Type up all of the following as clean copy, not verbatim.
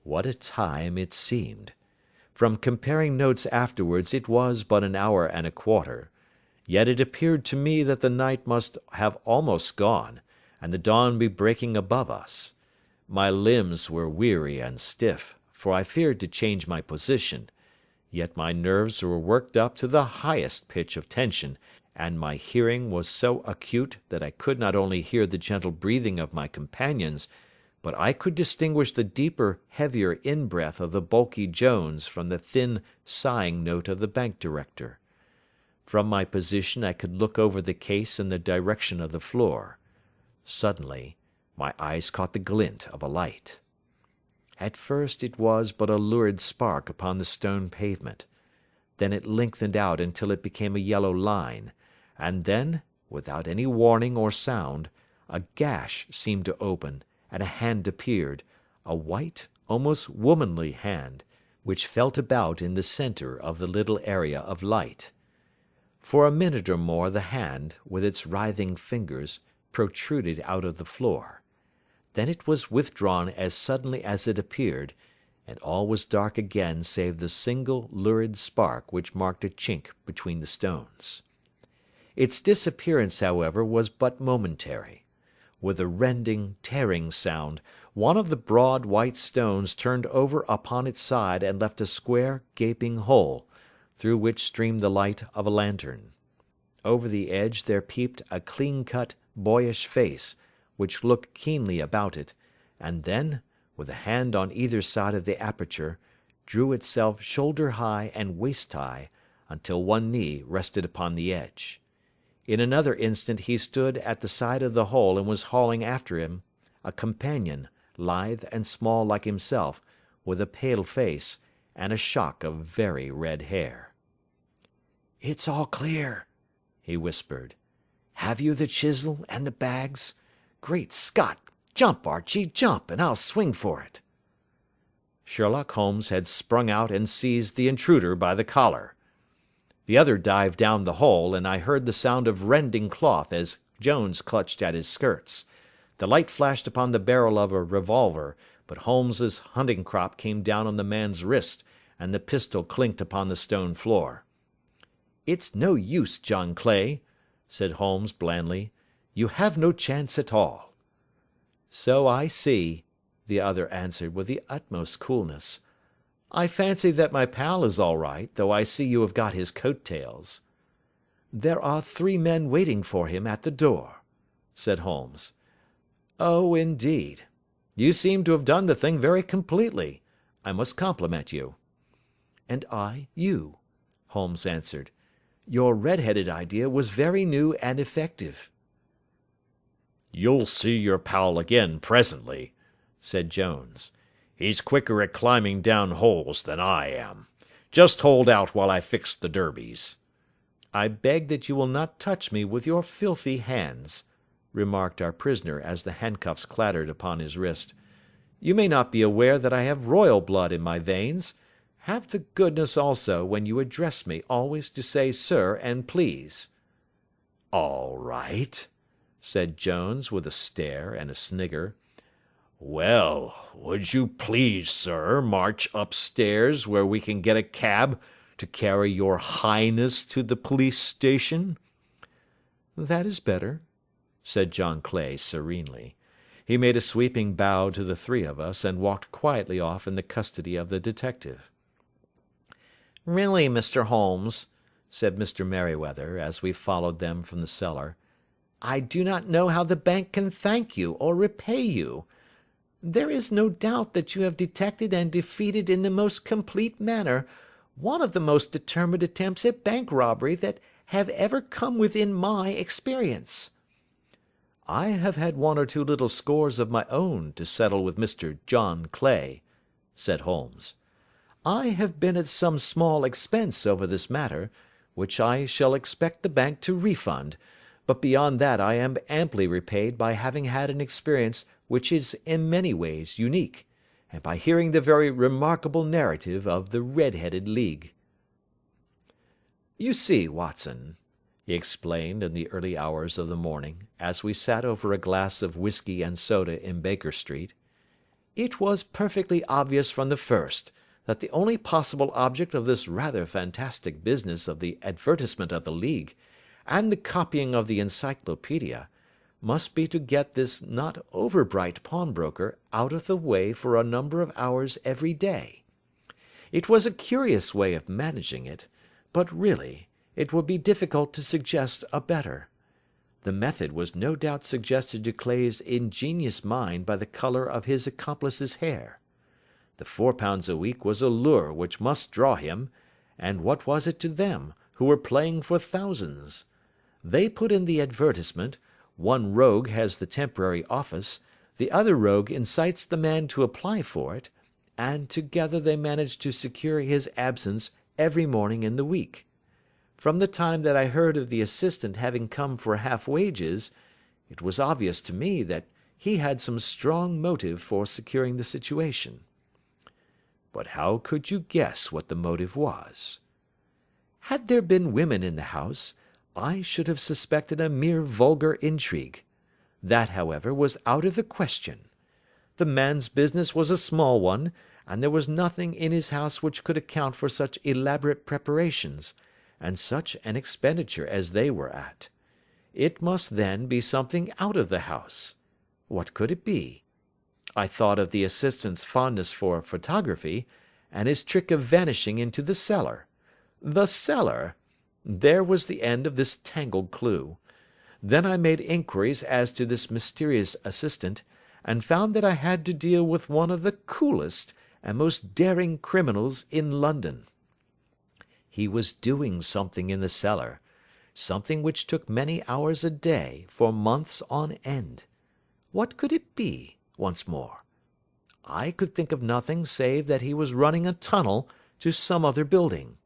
What a time it seemed! From comparing notes afterwards it was but an hour and a quarter, yet it appeared to me that the night must have almost gone, and the dawn be breaking above us. My limbs were weary and stiff, for I feared to change my position, yet my nerves were worked up to the highest pitch of tension, and my hearing was so acute that I could not only hear the gentle breathing of my companions, but I could distinguish the deeper, heavier in-breath of the bulky Jones from the thin, sighing note of the bank director. From my position I could look over the case in the direction of the floor. Suddenly, my eyes caught the glint of a light. At first it was but a lurid spark upon the stone pavement. Then it lengthened out until it became a yellow line, and then, without any warning or sound, a gash seemed to open, and a hand appeared, a white, almost womanly hand, which felt about in the centre of the little area of light. For a minute or more the hand, with its writhing fingers, protruded out of the floor. Then it was withdrawn as suddenly as it appeared, and all was dark again save the single lurid spark which marked a chink between the stones. Its disappearance, however, was but momentary. With a rending, tearing sound, one of the broad white stones turned over upon its side and left a square, gaping hole, through which streamed the light of a lantern. Over the edge there peeped a clean-cut, boyish face, which looked keenly about it, and then, with a hand on either side of the aperture, drew itself shoulder-high and waist-high, until one knee rested upon the edge. In another instant he stood at the side of the hole and was hauling after him a companion, lithe and small like himself, with a pale face, and a shock of very red hair. "It's all clear," he whispered. "Have you the chisel and the bags? Great Scott! Jump, Archie, jump, and I'll swing for it." Sherlock Holmes had sprung out and seized the intruder by the collar. The other dived down the hole, and I heard the sound of rending cloth as Jones clutched at his skirts. The light flashed upon the barrel of a revolver, but Holmes's hunting crop came down on the man's wrist, and the pistol clinked upon the stone floor. "It's no use, John Clay," said Holmes blandly. "You have no chance at all." "So I see," the other answered with the utmost coolness. "I fancy that my pal is all right, though I see you have got his coat-tails." "There are 3 men waiting for him at the door," said Holmes. "Oh, indeed. You seem to have done the thing very completely. I must compliment you." "And I you," Holmes answered. "Your red-headed idea was very new and effective." "You'll see your pal again presently," said Jones. "He's quicker at climbing down holes than I am. Just hold out while I fix the derbies." "I beg that you will not touch me with your filthy hands," remarked our prisoner as the handcuffs clattered upon his wrist. "You may not be aware that I have royal blood in my veins. Have the goodness also, when you address me, always to say sir and please." "All right," said Jones with a stare and a snigger. "Well, would you please, sir, march upstairs where we can get a cab to carry your highness to the police station?" "That is better," said John Clay serenely. He made a sweeping bow to the 3 of us, and walked quietly off in the custody of the detective. "Really, Mr. Holmes," said Mr. Merryweather, as we followed them from the cellar, "I do not know how the bank can thank you or repay you. There is no doubt that you have detected and defeated in the most complete manner one of the most determined attempts at bank robbery that have ever come within my experience." "I have had 1 or 2 little scores of my own to settle with Mr. John Clay," said Holmes. "I have been at some small expense over this matter, which I shall expect the bank to refund, but beyond that I am amply repaid by having had an experience which is in many ways unique, and by hearing the very remarkable narrative of the Red-headed League. You see, Watson," he explained in the early hours of the morning, as we sat over a glass of whiskey and soda in Baker Street, It was perfectly obvious from the first that the only possible object of this rather fantastic business of the advertisement of the League, and the copying of the encyclopaedia, must be to get this not over-bright pawnbroker out of the way for a number of hours every day. It was a curious way of managing it, but really it would be difficult to suggest a better. The method was no doubt suggested to Clay's ingenious mind by the colour of his accomplice's hair. The £4 a week was a lure which must draw him, and what was it to them, who were playing for thousands? They put in the advertisement, one rogue has the temporary office, the other rogue incites the man to apply for it, and together they managed to secure his absence every morning in the week. From the time that I heard of the assistant having come for half wages, it was obvious to me that he had some strong motive for securing the situation. But how could you guess what the motive was? Had there been women in the house, I should have suspected a mere vulgar intrigue. That, however, was out of the question. The man's business was a small one, and there was nothing in his house which could account for such elaborate preparations, and such an expenditure as they were at. It must then be something out of the house. What could it be? I thought of the assistant's fondness for photography, and his trick of vanishing into the cellar. The cellar! There was the end of this tangled clue. Then I made inquiries as to this mysterious assistant, and found that I had to deal with one of the coolest and most daring criminals in London. He was doing something in the cellar, something which took many hours a day for months on end. What could it be, once more? I could think of nothing save that he was running a tunnel to some other building.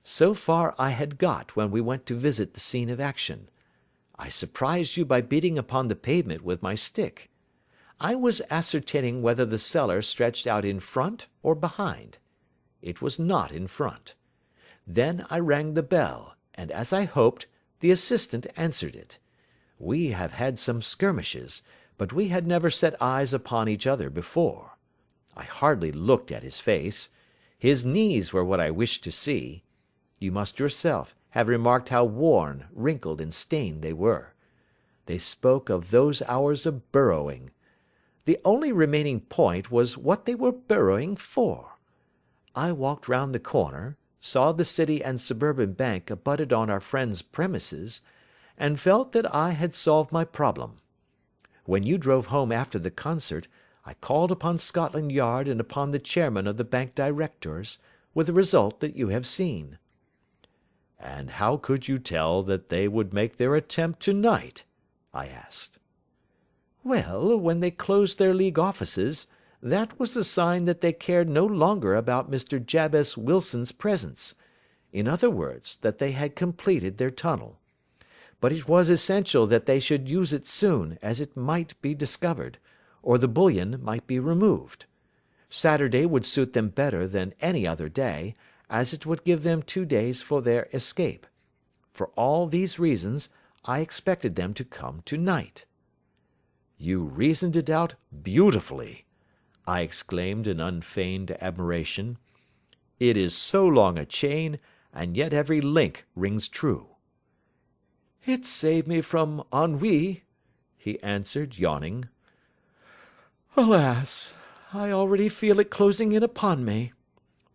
So far I had got when we went to visit the scene of action. I surprised you by beating upon the pavement with my stick. I was ascertaining whether the cellar stretched out in front or behind. It was not in front. Then I rang the bell, and as I hoped, the assistant answered it. We have had some skirmishes, but we had never set eyes upon each other before. I hardly looked at his face. His knees were what I wished to see. You must yourself have remarked how worn, wrinkled, and stained they were. They spoke of those hours of burrowing. The only remaining point was what they were burrowing for. I walked round the corner, saw the City and Suburban Bank abutted on our friend's premises, and felt that I had solved my problem. When you drove home after the concert, I called upon Scotland Yard and upon the chairman of the bank directors, with the result that you have seen. And how could you tell that they would make their attempt to-night? I asked. Well, when they closed their League offices, that was a sign that they cared no longer about Mr. Jabez Wilson's presence. In other words, that they had completed their tunnel. But it was essential that they should use it soon, as it might be discovered, or the bullion might be removed. Saturday would suit them better than any other day, as it would give them 2 days for their escape. For all these reasons, I expected them to come to-night. You reasoned it out beautifully, I exclaimed in unfeigned admiration. It is so long a chain, and yet every link rings true. It saved me from ennui, he answered, yawning. Alas, I already feel it closing in upon me.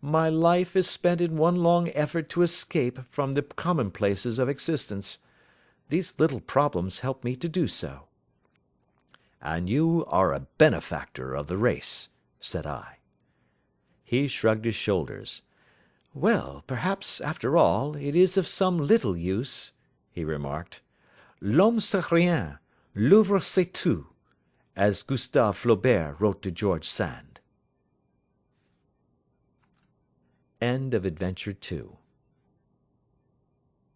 My life is spent in one long effort to escape from the commonplaces of existence. These little problems help me to do so. And you are a benefactor of the race, said I. He shrugged his shoulders. Well, perhaps, after all, it is of some little use, he remarked. L'homme c'est rien, l'œuvre c'est tout, as Gustave Flaubert wrote to George Sand. End of Adventure 2.